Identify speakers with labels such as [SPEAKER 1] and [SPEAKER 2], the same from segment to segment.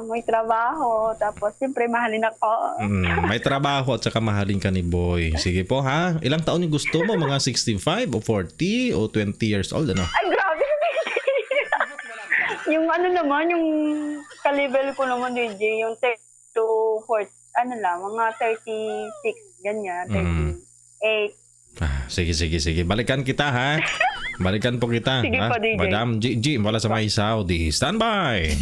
[SPEAKER 1] may trabaho, tapos siyempre mahalin ako.
[SPEAKER 2] May trabaho at saka mahalin ka ni boy. Sige po ha. Ilang taon yung gusto mo? Mga 65 o 40 o 20 years old? Ano?
[SPEAKER 1] Ay, grabe. Yung ano naman, yung ka-level ko naman, DJ, yung 30 to 40, ano lang, mga 36, ganyan, 38.
[SPEAKER 2] Sige. Balikan kita ha. Balikan po kita.
[SPEAKER 1] Sige
[SPEAKER 2] ha?
[SPEAKER 1] po, DJ.
[SPEAKER 2] Madam G, wala sa may Saudi. Standby.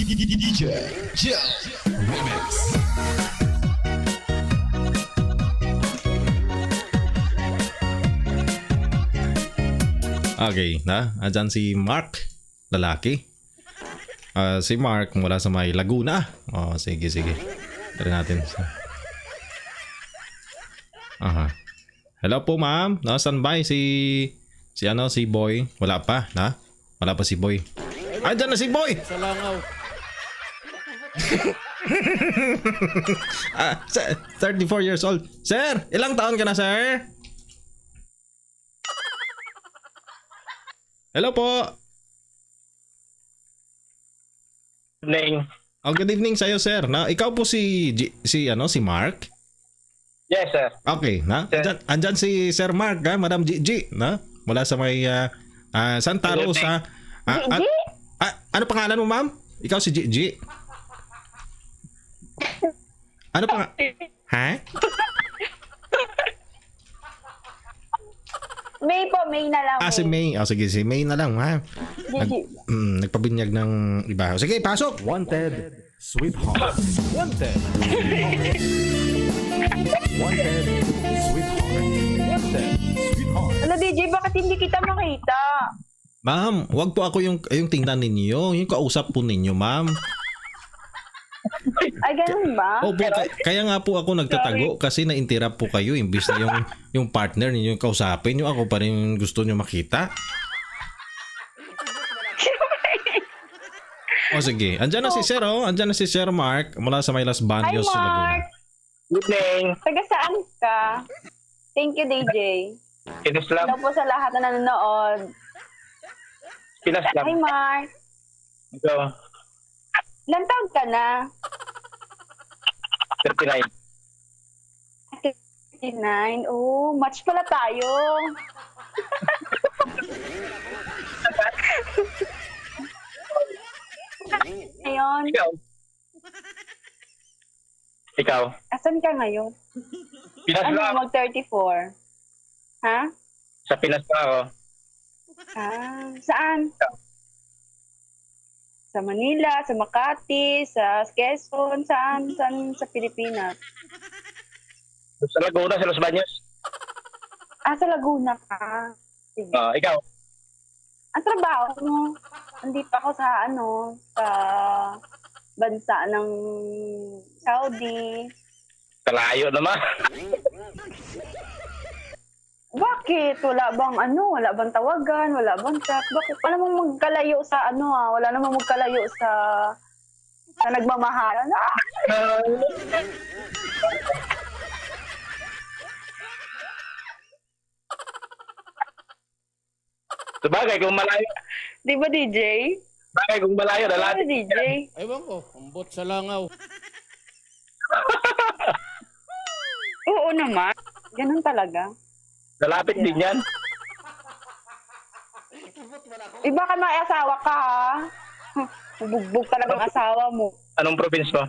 [SPEAKER 2] Okay, na? Andyan si Mark, lalaki. Si Mark mula sa may Laguna. Oh, sige. Try natin. Aha. Hello po, ma'am. Standby si Boy. Wala pa, na? Wala pa si Boy. Andyan na si Boy.
[SPEAKER 3] Sa langaw.
[SPEAKER 2] 34 years old. Sir, ilang taon ka na, sir? Hello po.
[SPEAKER 4] Evening.
[SPEAKER 2] Oh, good evening sa'yo, sir. Na, ikaw po si Mark?
[SPEAKER 4] Yes, sir.
[SPEAKER 2] Okay, na?
[SPEAKER 4] Sir.
[SPEAKER 2] Andyan si Sir Mark, ha? Madam Gigi, na? Mula sa may Santa Rosa.
[SPEAKER 1] Gigi?
[SPEAKER 2] Ano pangalan mo, ma'am? Ikaw si Gigi. Ano Ha?
[SPEAKER 1] May po, May na lang.
[SPEAKER 2] Si May. Oh, sige, si May na lang, ha?
[SPEAKER 1] Gigi.
[SPEAKER 2] Nagpabinyag ng iba. Sige, pasok!
[SPEAKER 3] Wanted, sweetheart. Wanted. Wanted, sweetheart. Wanted, sweetheart.
[SPEAKER 1] Ano, DJ, bakit hindi kita makita?
[SPEAKER 2] Ma'am, wag po ako yung tingnan ninyo. Yung kausap po ninyo, ma'am.
[SPEAKER 1] Ay, ganun ba?
[SPEAKER 2] Opo, kaya nga po ako nagtatago kasi na-interrupt po kayo imbis na yung partner ninyo yung kausapin, yung ako pa rin gusto nyo makita. O sige, andyan na si Sir, andyan na si Sir Mark mula sa may Las
[SPEAKER 1] Hi,
[SPEAKER 2] Baños sa Laguna.
[SPEAKER 1] Mark.
[SPEAKER 4] Good evening.
[SPEAKER 1] Taga saan ka? Thank you, DJ.
[SPEAKER 4] Pinas lang.
[SPEAKER 1] Hello po sa lahat na nanonood.
[SPEAKER 4] Pinas lang.
[SPEAKER 1] Hi, Mark.
[SPEAKER 4] Ito,
[SPEAKER 1] Ilan taon ka na?
[SPEAKER 4] 39.
[SPEAKER 1] 39. Oh, match pala tayo. Ngayon,
[SPEAKER 4] Ikaw? Ikaw?
[SPEAKER 1] asan ka ngayon?
[SPEAKER 4] Pinas
[SPEAKER 1] Ano,
[SPEAKER 4] lang.
[SPEAKER 1] mag-34? Ha?
[SPEAKER 4] Sa Pinas pa ako.
[SPEAKER 1] Saan? Sa Manila, sa Makati, sa Quezon, saan sa Pilipinas?
[SPEAKER 4] Sa Laguna, sa Los Baños.
[SPEAKER 1] Sa Laguna ka. Sige.
[SPEAKER 4] Ikaw?
[SPEAKER 1] Ang trabaho mo? Andito ako sa sa bansa ng Saudi.
[SPEAKER 4] Kalayo naman.
[SPEAKER 1] Bakit? Wala bang tawagan? Wala bang chat? Bakit? Wala namang magkalayo sa wala namang magkalayo sa nagmamahalan.
[SPEAKER 4] Sabagay, kung malayo.
[SPEAKER 1] Di ba, DJ?
[SPEAKER 4] Sabagay, kung malayo,
[SPEAKER 1] Di ba,
[SPEAKER 4] lalapit.
[SPEAKER 1] DJ?
[SPEAKER 3] Ewan ko, umbot sa langaw.
[SPEAKER 1] Oo naman. Ganun talaga.
[SPEAKER 4] Lalapit din yan.
[SPEAKER 1] Baka may asawa ka, ha? Bugbog talaga ang asawa mo.
[SPEAKER 4] Anong province mo?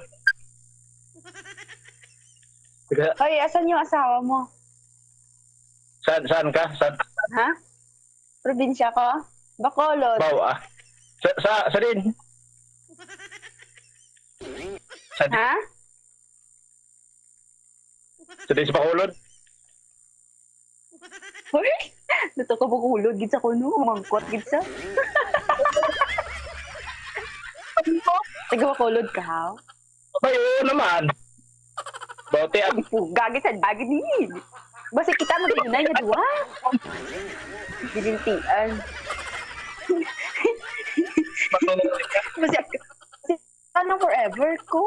[SPEAKER 1] Ay, asan yung asawa mo?
[SPEAKER 4] Saan ka? Saan?
[SPEAKER 1] Ha? Probinsya ko? Bacolod.
[SPEAKER 4] Bao, Sa din.
[SPEAKER 1] Ha?
[SPEAKER 4] Sa din sa Bacolod.
[SPEAKER 1] Hoy! Dito ka Bacolod. Gitsa ko mangkot gitsa. Taga Bacolod ka, ha?
[SPEAKER 4] Abay, oo naman. Bote ang
[SPEAKER 1] Gagi sa dagi din. Basta kita mag-inay nga duwa. Bilintian. Basta ano forever ko?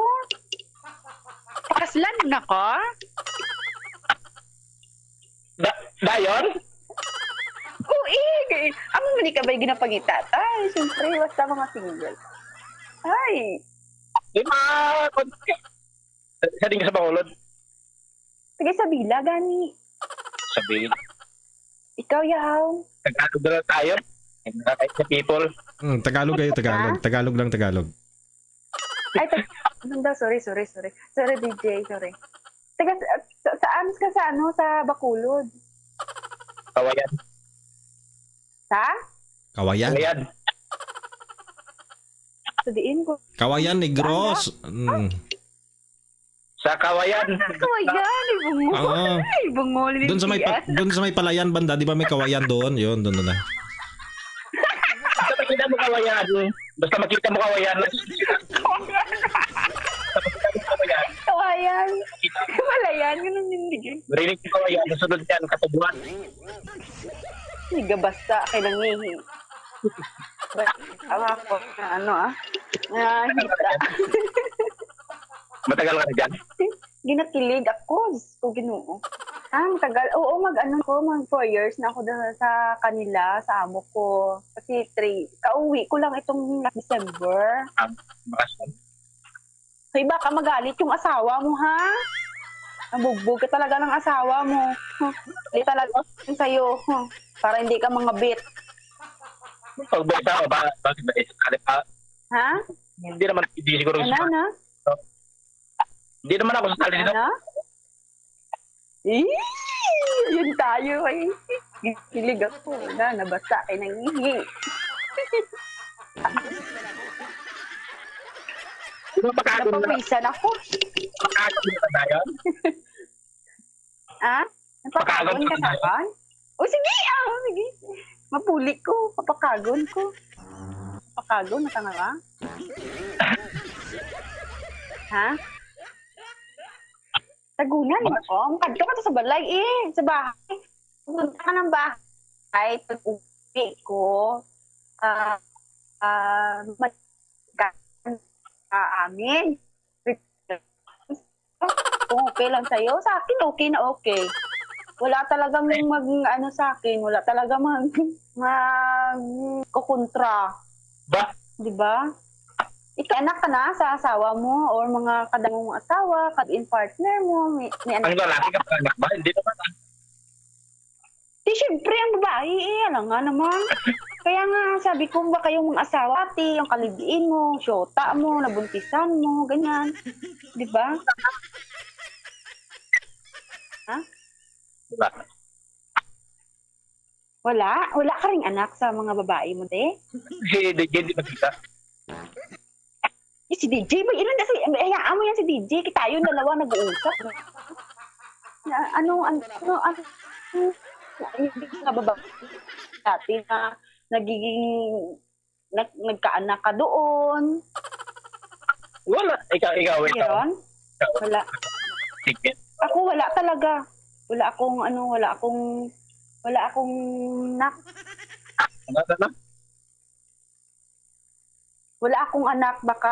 [SPEAKER 1] Pakaslan na ka?
[SPEAKER 4] Dayon?
[SPEAKER 1] Oo, ang mali ka ba'y ginapangita? Ay, siyempre, basta mga single. Ay,
[SPEAKER 4] Di ba? Sa din ka sa Bacolod.
[SPEAKER 1] Sige sa bila, gani.
[SPEAKER 4] Sabihin.
[SPEAKER 1] Ikaw, yaw.
[SPEAKER 4] Tagalog na lang tayo. Kahit sa people.
[SPEAKER 2] Tagalog kayo, Tagalog. Tagalog lang, Tagalog.
[SPEAKER 1] Ay, ano daw? Sorry. Sorry, DJ. Sorry. Taga, saan ka sa ano? Sa Bacolod?
[SPEAKER 4] Kawayan.
[SPEAKER 1] Sa?
[SPEAKER 2] Kawayan.
[SPEAKER 4] Kawayan.
[SPEAKER 1] Sa diin ko.
[SPEAKER 2] Kawayan, Negros.
[SPEAKER 4] Sa Kawayan.
[SPEAKER 1] Kawayan, ibungol.
[SPEAKER 2] Oo.
[SPEAKER 1] Ibungol.
[SPEAKER 2] Doon sa may palayan banda, di ba may kawayan doon? Yun, doon na.
[SPEAKER 4] Basta makita mo Kawayan. Basta makita mo Kawayan.
[SPEAKER 1] Kawayan. Wala yan. Ganun hindi.
[SPEAKER 4] Marinig mo Kawayan. Nasunod yan. Katubuan.
[SPEAKER 1] Hindi ka basta. Kailangihi. Ako na ano hita.
[SPEAKER 4] Matagal ka na dyan.
[SPEAKER 1] Ginakilig ako. Diyos ko, Ginoo. Matagal. Oo, mag 4 years na ako sa kanila, sa amo ko. Kasi kauwi ko lang itong last December. Kaya baka magalit yung asawa mo, ha? Nabugbog ka talaga ng asawa mo. Hindi talaga sa'yo. Para hindi ka mangabit.
[SPEAKER 4] Pagbasa ko ba? Bakit ba?
[SPEAKER 1] Ha?
[SPEAKER 4] Hindi naman. Hindi siguro.
[SPEAKER 1] Ano?
[SPEAKER 4] Hindi naman ako sa tali nito.
[SPEAKER 1] Ano? Yun tayo eh. Kilig ako. Nabasa ay nangihi. Napawisan ako.
[SPEAKER 4] Pagkakagod ka na yun?
[SPEAKER 1] Ha? Napakagon ka na ba? O sige, sige. Mapuli ko. Papakagon ko. Papakagon na ka nga ba? Ha? Tagunan ako. Mukad ka sa balay eh. Sa bahay. Pumunta ka ng bahay. Pag-uwi ko. Amin. Kung okay lang sa'yo, sa akin okay na okay. Wala talagang sa akin. Wala talagang kukontra.
[SPEAKER 4] Ba?
[SPEAKER 1] Di ba? Ika-anak ka na sa asawa mo or mga kadamong asawa, kad-in partner mo, may anak.
[SPEAKER 4] Ang lalaki ka pa anak ba? Hindi naman.
[SPEAKER 1] Di, syempre, ang babae, alam nga naman. Kaya nga, sabi ko, baka yung mga asawa, ati, yung kaligiin mo, syota mo, nabuntisan mo, ganyan. Di ba? Ha?
[SPEAKER 4] Diba?
[SPEAKER 1] Wala ka ring anak sa mga babae mo, te?
[SPEAKER 4] Si DJ hindi makita.
[SPEAKER 1] Si DJ, ba ilan na hayaan mo yan si DJ, kita yung dalawa nag-uusap. Ano, yung nga babae dati na nagkaanak ka doon.
[SPEAKER 4] Wala. Ikaw.
[SPEAKER 1] Meron? Wala.
[SPEAKER 4] Sige.
[SPEAKER 1] Ako wala talaga. Wala akong nak.
[SPEAKER 4] Ano?
[SPEAKER 1] Wala akong anak, baka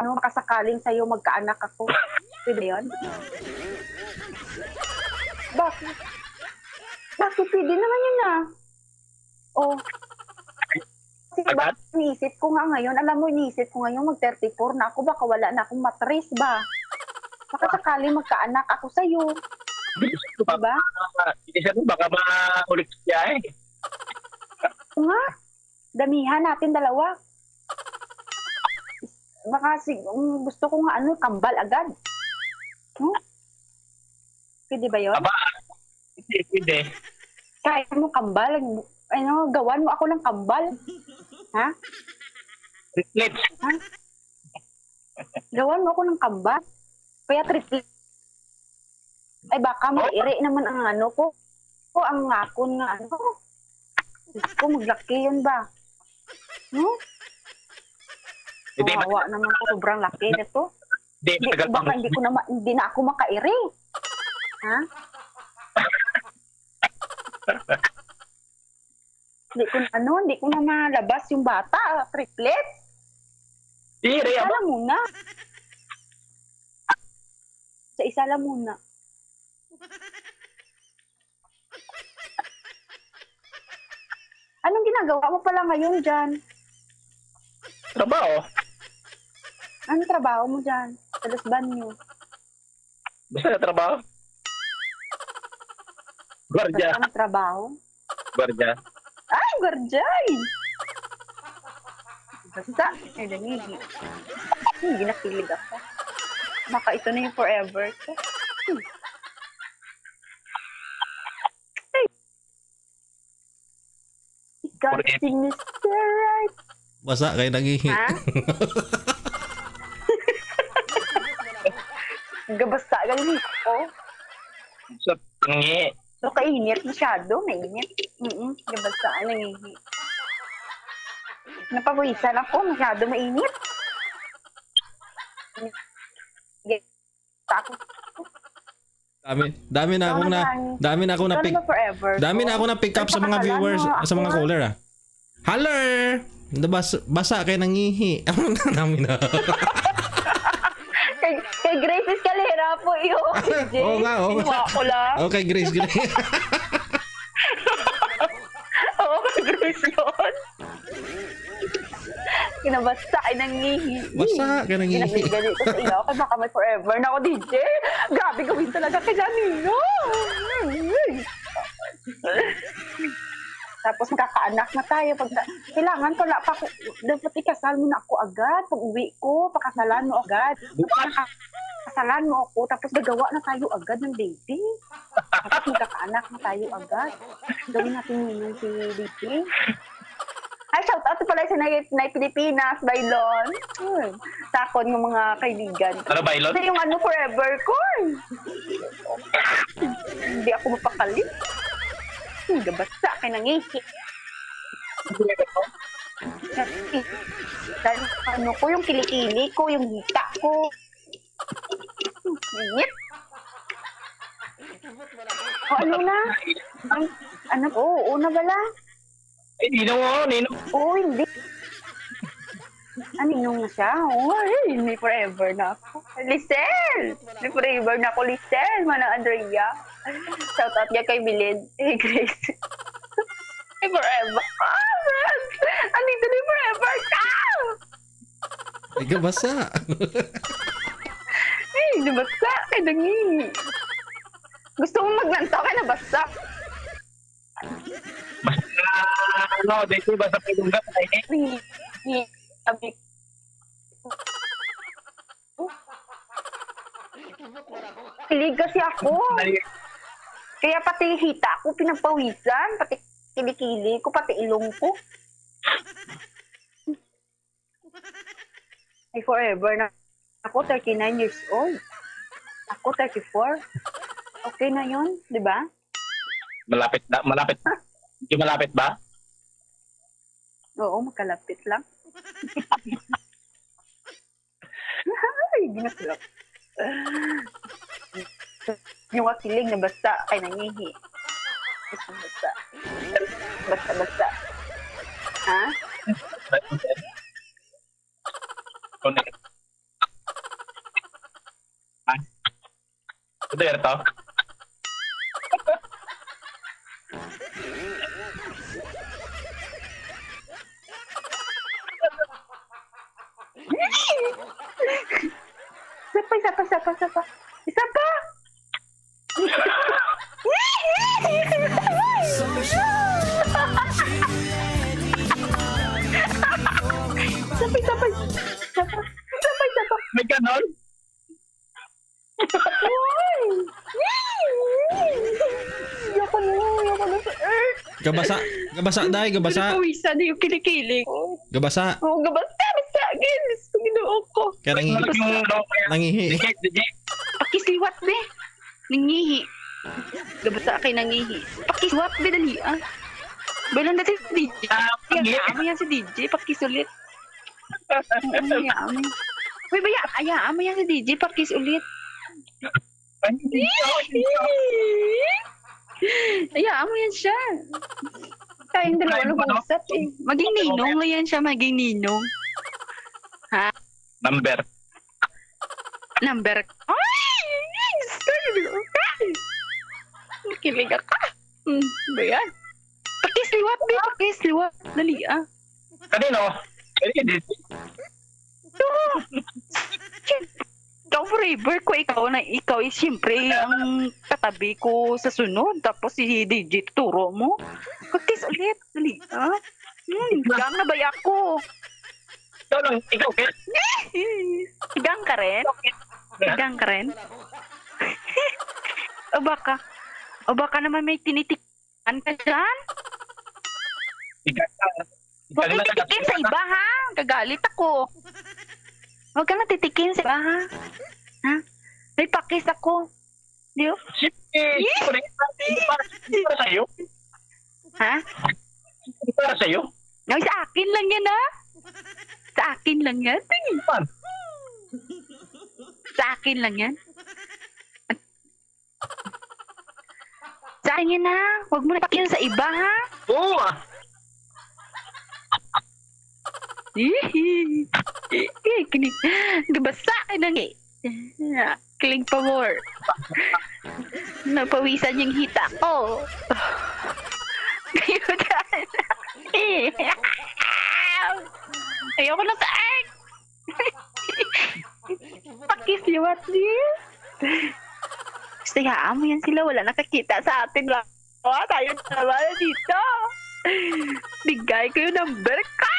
[SPEAKER 1] makasakaling sa'yo magkaanak ako. Pwede yun? Bakit? Bakit pwede naman yun Oh. Kasi ba, iniisip ko nga ngayon, alam mo, iniisip ko ngayon mag-34 na ako, baka wala na akong matris ba? Baka sakaling magkaanak ako sa'yo. Diba?
[SPEAKER 4] Isa mo, baka maulit siya eh.
[SPEAKER 1] Oo nga. Damihan natin dalawa. Baka gusto ko nga kambal agad. Pwede ba yun?
[SPEAKER 4] Aba, hindi.
[SPEAKER 1] Kaya mo kambal. Gawan mo ako ng kambal. Ha?
[SPEAKER 4] Triplet.
[SPEAKER 1] Ha? Gawan mo ako ng kambal. Kaya triplet. Ay baka mag-iri naman ang ko. O ang ngakon nga Gusto ko maglaki yun ba? No? Kawawa naman ko, sobrang laki nito. Baka hindi na ako makairi. Ha? Hindi ko na malabas yung bata, triplet. Isa lang muna. Sa isa lang muna. Anong ginagawa mo pala ngayon dyan?
[SPEAKER 4] Trabaho.
[SPEAKER 1] Anong trabaho mo dyan? Sa Los Baños.
[SPEAKER 4] Basta na trabaho. Guardia.
[SPEAKER 1] Basta trabaho.
[SPEAKER 4] Guardia.
[SPEAKER 1] Ay, guardian! Basta, ay, nangihi. Hindi nakilig ako. Baka ito na yung forever ko. Ay. Ikaw
[SPEAKER 4] Forever.
[SPEAKER 1] si Mr. Right.
[SPEAKER 2] Basa kayo nangihi.
[SPEAKER 1] Ha? Gabasta galing ko.
[SPEAKER 4] Sa tangi.
[SPEAKER 1] So, kainit masyado. Mainit. Gabasta nangihi. Napawisan ako. Masyado mainit. Tako.
[SPEAKER 2] Dami na akong na pick.
[SPEAKER 1] Ikaw forever.
[SPEAKER 2] Dami na ako na pick up sa mga viewers, sa mga caller ah. Hello! Basa kayo nangihi. Ano na namin na?
[SPEAKER 1] Kay Grace Escalera po yun.
[SPEAKER 2] Oo nga, oo.
[SPEAKER 1] Inuwa ko lang.
[SPEAKER 2] Okay, Grace.
[SPEAKER 1] Oo, kay Grace yun. Kinabasta ay nangihi.
[SPEAKER 2] Basa ka nangihi.
[SPEAKER 1] Ginagalit ko sa iyo. Kaya baka may forever na ako, DJ. Grabe gawin talaga kay Janino. Tapos magkakaanak na tayo. Kailangan pala pa ako. Dapat ikasal mo na ako agad. Pag uwi ko, pakasalan mo agad. Pakasalan mo ako. Tapos gagawa na tayo agad ng baby. Tapos magkakaanak na tayo agad. Gawin natin yun si baby. Ay, shout out pala sa Nay Pilipinas, Bailon. Sakon ng mga kaibigan.
[SPEAKER 4] Ano ba, Ilon?
[SPEAKER 1] Ito yung ano forever ko. Hindi ako mapakali. Gabasa kay nangihi. Dahil ano ko, yung kilikili ko, yung hita ko. Ingit. O ano na? Ano? Oo na bala?
[SPEAKER 4] Eh, ninong.
[SPEAKER 1] Oo, hindi. Ninong na siya. Oo, may forever na ako. Lisel! May forever na ako, Lisel. Mana Andrea. Shout out niya kay Bilid. Eh, Grace. May forever. Ah, Brad! Andito na yung forever ka!
[SPEAKER 2] Ikaw basa.
[SPEAKER 1] Eh, nabasa. Kaya nangihi. Gusto mo maglantaw kaya nabasa.
[SPEAKER 4] Basta, ano, dito ba sa Pilunga?
[SPEAKER 1] Sabi Kilig kasi ako. Kaya pati hita ko pinagpawisan, pati kilikili ko, pati ilong ko. Ay forever na. Ako 39 years old. Ako 34. Okay na yun, di ba?
[SPEAKER 4] Malapit. Hindi malapit ba?
[SPEAKER 1] Oo, makalapit lang. Ay, ginasulap. Yung akilig na basta kay nangihi. Basta. Basta. Ha?
[SPEAKER 4] Connect. Ito yun ito.
[SPEAKER 1] Isa pa. Isa pa!
[SPEAKER 4] May ganon?
[SPEAKER 1] Yoko na sa earth.
[SPEAKER 2] Gabasa dai, gabasa.
[SPEAKER 1] Pawisan na yung kilikili ko.
[SPEAKER 2] Gabasa.
[SPEAKER 1] Oo, gabasta. Again, ginoo ko.
[SPEAKER 2] Kaya nangihi.
[SPEAKER 1] Pakisliwat, be. Nangihi. Gabasa kay nangihi. Pakisliwat, be, dali, ah. Balang natin si DJ. Hayaan yan si DJ. Pakisulit. Hayaan mo. Uy, hayaan mo yan si DJ. Pakisulit. Hayaan mo yan siya. Tayong dalawa nag-uusap eh. Maging ninong mo yan siya. Maging ninong.
[SPEAKER 4] Number.
[SPEAKER 1] Ay! Nakilig ka. Ba yan? Pakisliwat, be. Pakisliwat. Dali, ah.
[SPEAKER 4] Kanino?
[SPEAKER 1] Ito. forever ko ikaw ay siyempre ang katabi ko sa sunod. Tapos si DJ turo mo. Pagkis ulit. Dali, ha? Higang na ba ako?
[SPEAKER 4] Ikaw lang, ikaw, Kit.
[SPEAKER 1] Higang ka rin? Higang ka rin? O baka naman may tinitikan ka dyan?
[SPEAKER 4] Ikaw
[SPEAKER 1] Huwag kang titikin sa iba, ha? Gagalit ako. Huwag kang titikin sa iba, ha? Ha? May pakis ako. Di ba?
[SPEAKER 4] Hindi para sa'yo.
[SPEAKER 1] Ha?
[SPEAKER 4] Hindi para sa'yo.
[SPEAKER 1] Ay, sa akin lang yan, ha? Sa akin lang yan.
[SPEAKER 4] Man.
[SPEAKER 1] Sa akin lang yan. Sa akin yan, ha? Huwag mo na pakiyan sa iba, ha?
[SPEAKER 4] Oo ah.
[SPEAKER 1] Kinig. Diba sa akin ang kilig pa more. Napawisan yung hita ko. Kayo dyan. Ayoko na sa akin. Pakis you what this? Sayaan mo yan sila. Wala nakakita sa atin lang. Tayo naman dito. Bigay ko yung number ka.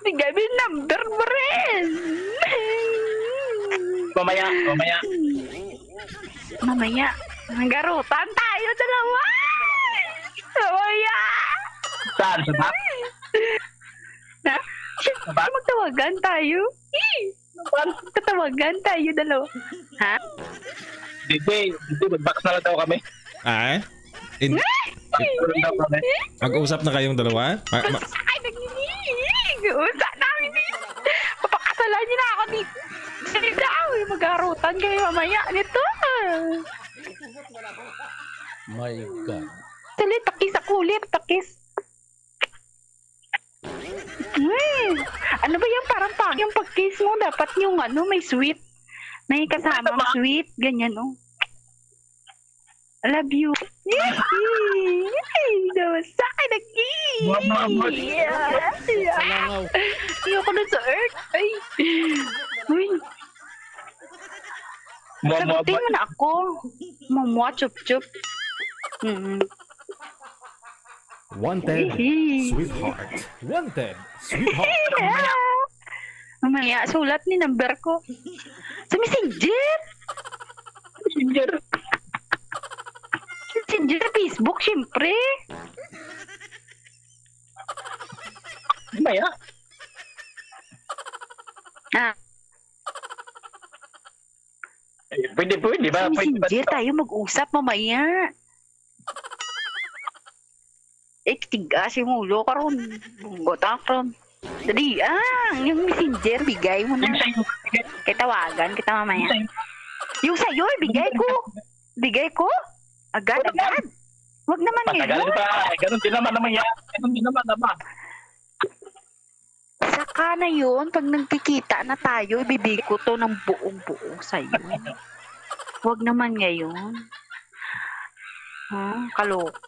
[SPEAKER 1] Bigay mo yung number mo rin. Mamaya. Garutan tayo dalawa. Mamaya.
[SPEAKER 4] Saan? Sa back?
[SPEAKER 1] Ha?
[SPEAKER 4] Sa back?
[SPEAKER 1] Magtawagan tayo. Magtawagan tayo dalawa. Ha?
[SPEAKER 4] Hindi, mag-box na lang daw kami.
[SPEAKER 2] Ah?
[SPEAKER 4] Mag-box daw kami.
[SPEAKER 2] Mag-usap na kayong dalawa?
[SPEAKER 1] Ay, nagninig. Usap namin dito. Papakasalan niyo na ako dito. Sige daw, mag-arutan kayo mamaya nito.
[SPEAKER 3] My God.
[SPEAKER 1] Dali, takis ako ulit, takis. Ano ba yung parang yung pag-kiss mo? Dapat yung may sweet. May kasamang sweet. Ganyan, oh. I love you. Dawas sa akin
[SPEAKER 3] Sa langaw.
[SPEAKER 1] Ayoko na sa earth. Ay. Uy. Sagutin mo na ako. Mamwa, chup-chup.
[SPEAKER 3] Wanted, sweetheart. Wanted, sweetheart.
[SPEAKER 1] Mamaya, sulat ni number ko. Sa Messenger. Messenger sa Facebook, syempre.
[SPEAKER 4] Mamaya.
[SPEAKER 1] Ah,
[SPEAKER 4] Pwede ba?
[SPEAKER 1] sa Messenger tayo mag-usap mamaya. Tigas yung ulo ka ron. Bunggotak ron. Dali, yung Messenger, bigay mo na.
[SPEAKER 4] Yung sa'yo.
[SPEAKER 1] Kaya tawagan kita mamaya. Yung sa'yo, bigay ko. Bigay ko? Agad. Huwag naman
[SPEAKER 4] Patagal
[SPEAKER 1] ngayon.
[SPEAKER 4] pa. Ganun din naman yan. Ganun din naman.
[SPEAKER 1] Saka na yun, pag nagkikita na tayo, ibibigay ko to ng buong-buo sa'yo. Huwag naman ngayon. Kaloka.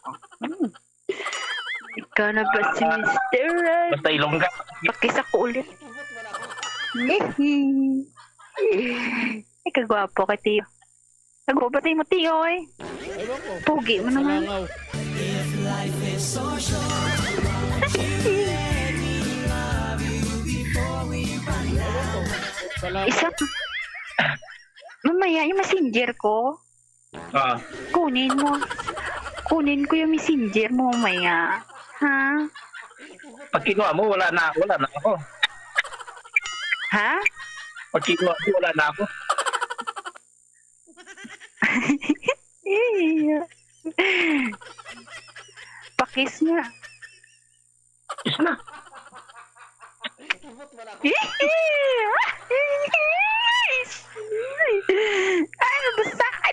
[SPEAKER 1] Ikaw na ba si Mr. Right?
[SPEAKER 4] Basta ilongga.
[SPEAKER 1] Pakis ako ulit. Ay, kagwapo ka, Tiyo. Kagwapo tayo mo, Tiyo, eh.
[SPEAKER 3] Ewan ko.
[SPEAKER 1] Pugi mo
[SPEAKER 3] Sa
[SPEAKER 1] naman.
[SPEAKER 3] langaw. Sa langaw.
[SPEAKER 1] Isa. Mamaya, yung messenger ko, kunin mo. Kunin ko yung messenger mo mamaya. Ha?
[SPEAKER 4] Pag kinuha mo, wala na ako.
[SPEAKER 1] Ha?
[SPEAKER 4] Pag kinuha mo, wala na ako.
[SPEAKER 1] Pakis nga.
[SPEAKER 4] Is na.
[SPEAKER 1] Ay, basta ay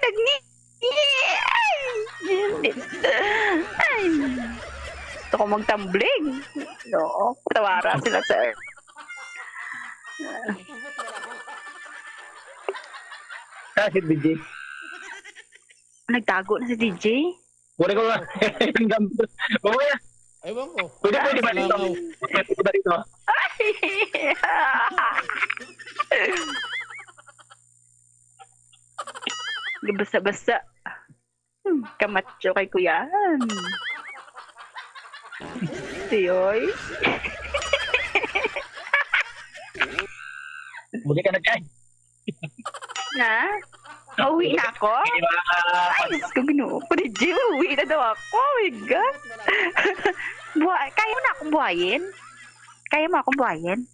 [SPEAKER 1] ay, gusto ko magtambling. No, tawaran sila, sir.
[SPEAKER 4] Kahit DJ.
[SPEAKER 1] Nagtago na si DJ?
[SPEAKER 4] Kunin ko nga. Mamaya.
[SPEAKER 3] Ewan ko.
[SPEAKER 4] Pwede ba
[SPEAKER 3] Sa
[SPEAKER 4] dito?
[SPEAKER 3] langaw.
[SPEAKER 4] Pwede ba dito?
[SPEAKER 1] Basa-basa. Kamatcho kay kuyan. Tiyoy.
[SPEAKER 4] Muli ka na dyan.
[SPEAKER 1] Ha? Uwi na ako?
[SPEAKER 4] Di ba?
[SPEAKER 1] Ay, Diyos ko, ginoo ko ni Jim. Uwi na daw ako. Oh my God. Kaya mo na akong buhayin? Kaya mo akong buhayin?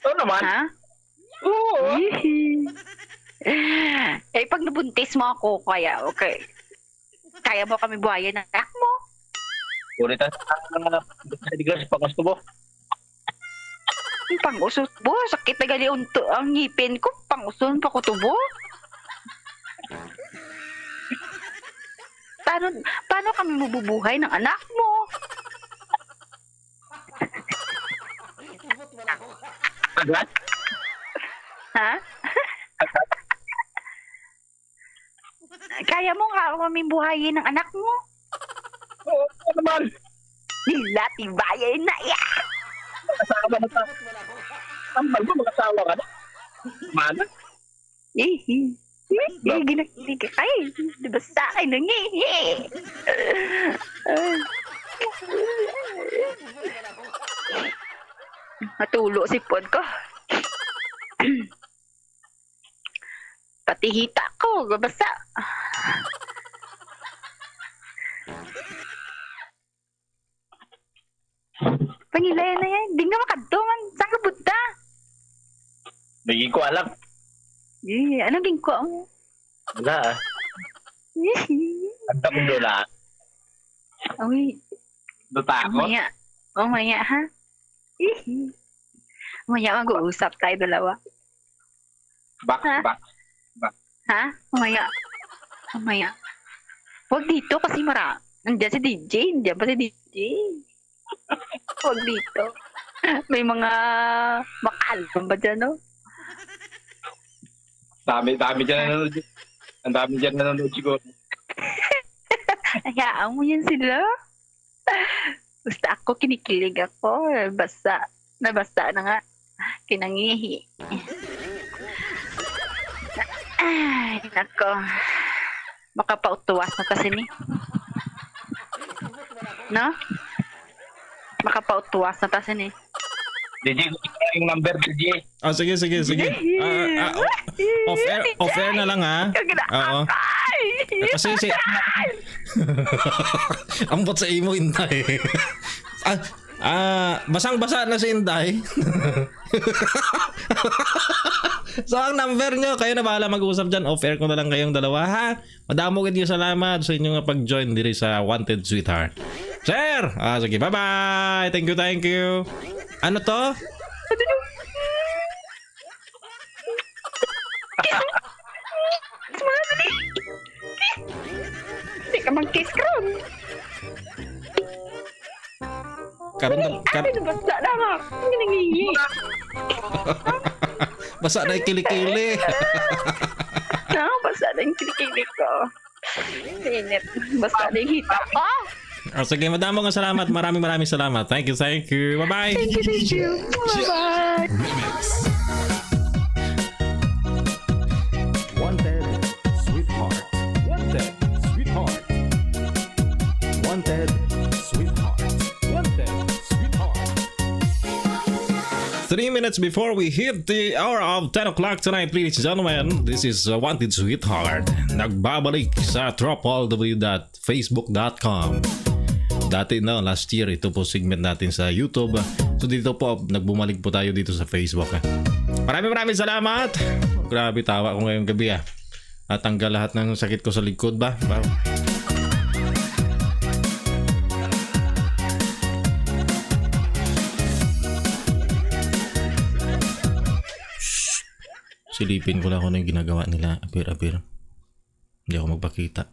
[SPEAKER 4] Oo naman.
[SPEAKER 1] Ha?
[SPEAKER 4] Oo.
[SPEAKER 1] Eh, pag nabuntis mo ako, kaya mo kami buhayin ng anak mo?
[SPEAKER 4] Ulit ang digas pa gusto mo.
[SPEAKER 1] Ang pang-usot bo, sakit na gali ang ngipin ko, pang-uson pa ko tubo. Paano kami mabubuhay ng anak mo?
[SPEAKER 4] Agad?
[SPEAKER 1] Ha? Kaya mo nga kami buhayin ng anak mo?
[SPEAKER 4] Oo naman.
[SPEAKER 1] Nila, tibayan na yan!
[SPEAKER 4] Kasama na ta. Tambal mo, mag-asawa ka na. Mana?
[SPEAKER 1] Ginakilig ka kayo. Di ba sa akin nang Matulo si Pod ko. Pati hita ko, gabasa. Pangilayan na yan. Di nga makadungan. Saan ka punta?
[SPEAKER 4] Hindi ko alam.
[SPEAKER 1] Anong gingko mo?
[SPEAKER 4] Wala ah. Ang tapong dola.
[SPEAKER 1] Uy,
[SPEAKER 4] Duta ako.
[SPEAKER 1] Mamaya ha? Mamaya mag-uusap tayo dalawa.
[SPEAKER 4] Back,
[SPEAKER 1] Ha?
[SPEAKER 4] back.
[SPEAKER 1] Ha? Mamaya. Huwag dito kasi nandiyan si DJ. Nandiyan pa si DJ. Huwag dito. May mga makalbam ba dyan, no?
[SPEAKER 4] Dami dyan nanonood. Ang dami dyan nanonood siguro.
[SPEAKER 1] Hayaan mo yan sila. Basta ako, kinikilig ako. Nabasa na nga. Kinangihi. Ay, nako. Makapautuwas na kasi ni. No? Makapautuwas na kasi ni.
[SPEAKER 4] DJ, yung number, DJ.
[SPEAKER 2] Oh, sige. Off air na lang ha. Oo. Kasi ambot sa imo Inday. Basang-basa na si Inday. So ang number nyo, kayo na bahala mag-usap dyan. Off air ko na lang kayong dalawa ha. Madamo kayo salamat sa inyong pag-join diri sa Wanted Sweetheart. Sir! Sige, bye-bye! Thank you. Ano to?
[SPEAKER 1] Hindi ka mag-kiss kron. Ay, basta na nga. Hindi nangingi.
[SPEAKER 2] Basa na yung kilikili.
[SPEAKER 1] Basta na yung kilikili ko. Sinit. Basta na yung hita ko.
[SPEAKER 2] Sige, madamo nga salamat. Maraming salamat. Thank you. Bye-bye.
[SPEAKER 1] Thank you. Bye-bye.
[SPEAKER 3] Wanted, sweetheart. Wanted, sweetheart. Wanted, sweetheart. Wanted, sweetheart.
[SPEAKER 2] 3 minutes before we hit the hour of 10 o'clock tonight, ladies and gentlemen, this is Wanted Sweetheart. Nagbabalik sa www.facebook.com. Dati last year, ito po segment natin sa YouTube. So dito po, nagbumalik po tayo dito sa Facebook. Maraming salamat. Grabe, tawa ko ngayong gabi At tanggal lahat ng sakit ko sa likod ba? Silipin ko lang kung ano yung ginagawa nila. Apir. Hindi ako magpakita.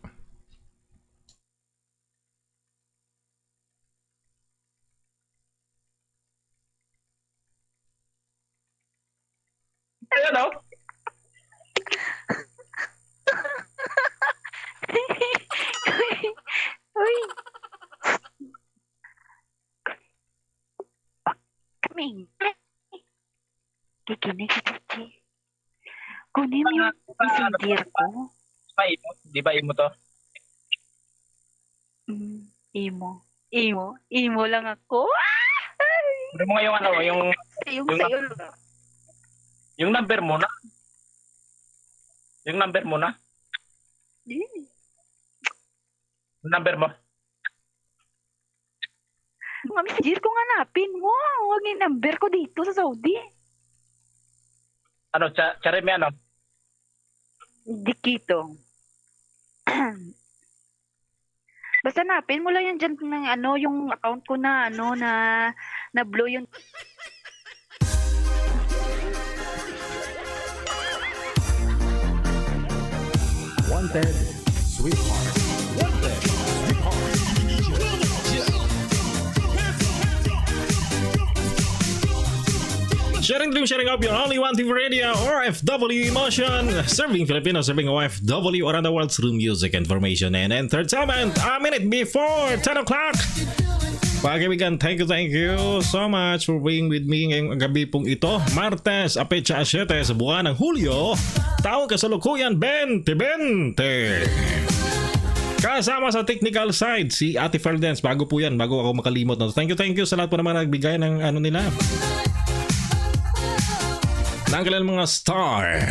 [SPEAKER 4] Ano?
[SPEAKER 1] Uy. Kaming. Kikinig si Titi. Kunin mo yung messenger ko.
[SPEAKER 4] Di ba imo to?
[SPEAKER 1] Imo lang ako.
[SPEAKER 4] Ano mo nga yung ano, yung
[SPEAKER 1] Yung
[SPEAKER 4] Yung-
[SPEAKER 1] sa'yo.
[SPEAKER 4] yung number mo na. Yung number mo na. Yung number mo.
[SPEAKER 1] Mga messenger ko nga napin mo. Huwag yung number ko dito sa Saudi.
[SPEAKER 4] Ano, Chareme ano?
[SPEAKER 1] Dikito. Basta napin mo lang yan dyan ng ano, yung account ko na ano, na blue yung
[SPEAKER 3] Wanted, sweetheart. Wanted, sweetheart.
[SPEAKER 2] Sharing dream, sharing up your only one TV radio or FW Emotion. Serving Filipino, serving OFW around the world through music, information, and entertainment. A minute before 10 o'clock. Pagkaibigan, thank you so much for being with me ngayong gabi pong ito. Martes, apetsa 7 sa buwan ng Hulyo. Taong kasalukuyan 2020. Kasama sa technical side, si Ate Ferdens. Bago po yan, bago ako makalimot. No? Thank you sa lahat po naman nagbigay ng ano nila. Ng kailan mga star.